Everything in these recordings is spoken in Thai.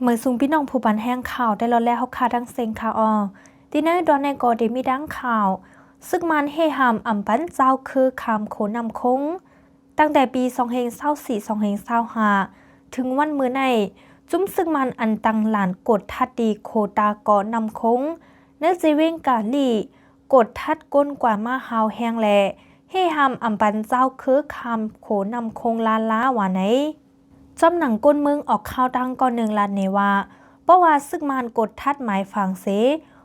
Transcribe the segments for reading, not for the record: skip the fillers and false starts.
เมื่อซุงพี่น้องผู้บันแห้งข่าวได้แล้วเฮาคาดังเซ็งข่าวดินเนอร์ดอนในกอเดมีดังข่าวซึ่งมันเฮหามอ่ำปันเจ้าคือคำโขนำคงตั้งแต่ปี2024-2025ถึงวันมื้อในจุ้มซึ่งมันอันตังหลานกดทัดดีโคตากอนำคงเนื้อจีเว้งกาลีกดทัดก้นกว่ามาฮาวแห้งแลเฮหามอ่ำปันเจ้าคือคำโขนำคงลาล้าว่าไหนจำหนังก้นมึงออกข่าวดังก่อนหนึ่งลานเนว่าเพราะว่าซึกมานกดทัดหมายฝังเส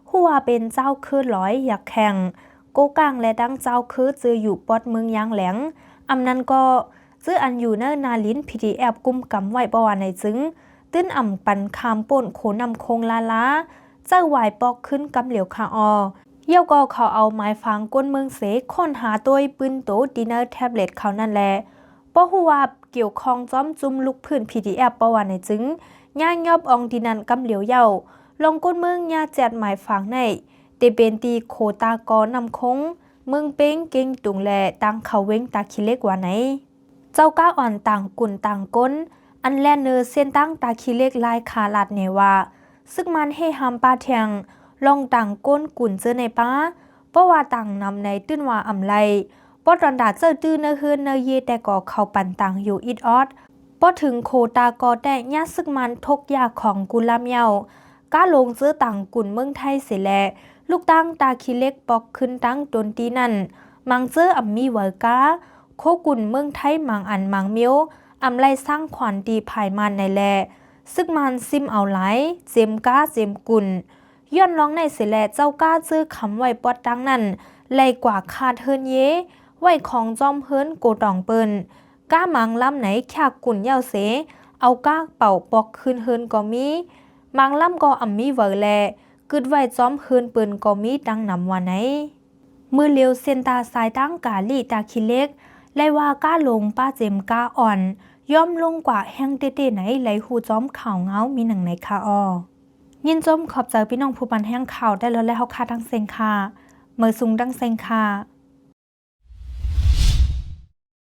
หัวเป็นเจ้าคือร้อยอยากแข่งโกกางและดังเจ้าคือจืออยู่ปอดเมืองยางแหลงอำนั้นก็จื้ออันอยู่เนนาลิ้นพีดีแอบกุมกำไว้ประวัติในจึงตื้นอ่ำปันคามป่นโขนำคงลาล้าเจ้าไหวปอกขึ้นกำเหลียวคาเยี่ยวก็เขาเอาไม้ฟังก้นเมืองเสค้นหาตัวปืนโตดินเนอร์แท็บเล็ตเขานั่นแหละเพราะหัวเกี่ยวข้องจ้อมจุ่มลุกพื้น PDF ประวัติในจึงย่างยอบอองดินันกำเหลียวเย่าลงก้นเมืองยาแจดหมายฝังในเตเปนตีโคตากอนำคงเมืองเป้งเก่งตุงแลตังเขาเว้งตาคิเล็กว่าไหนเจ้าก้าอ่อนต่างกุ่นต่างก้นอันแลเนอเส้นตั้งตาคิเล็กลายขาลาดเนว่าซึ่งมันให้หามปาแทงลองต่างก้นกุ่นเจอในป้าเพราะว่าต่างนำในตื้นว่าอำไลปอดรันดาเจอตื้อเนเฮือนเนเยแต่ก่อเขาปั่นต่างอยู่อิดออดพอถึงโคตากอแต่ญาซึกมันทกยาของกุลามเยาก้าลงเจื้อต่างกุ่นเมืองไทยเสียแลลูกตั้งตาคิเล็กปอกขึ้นตั้งตนตีนั่นมังเจื้ออ่ำมีเวอร์ก้าโคกุ่นเมืองไทยมังอันมังเมียวอำไลสร้างขวัญดีภายมันในแลซึกมันซิมเอาไหลเจมก้าเจมกุ่นย้อนร้องในเสียแลเจ้าก้าจื้อคำไว้ปอดตั้งนั่นไลกว่าคาเทินเยไว้ของจอมเฮิรนโกตองเปินก้ามังลำไหนแค่กุ่นเย้าเสเอาก้าเป่าปอกคืนเฮิรนก็มีมังลำก็อ่ำมีเวอร์แลกึดไว้จอมเฮิรนเปินก็มีดังนำว่าไหนมือเลียวเซนตาสายตั้งกาลีตาคิเล็กไลว่าก้าลงป้าเจมก้าอ่อนย่อมลงกว่าแห้งเต้ๆไหนไหลหูจอมข่าวเงามีหนังไหนคะยินจมขอบใจพี่น้องผู้บันแห้งข่าวได้แล้วและเฮาคาดังเซงค่ะเมื่อซุงดังเซงค่ะ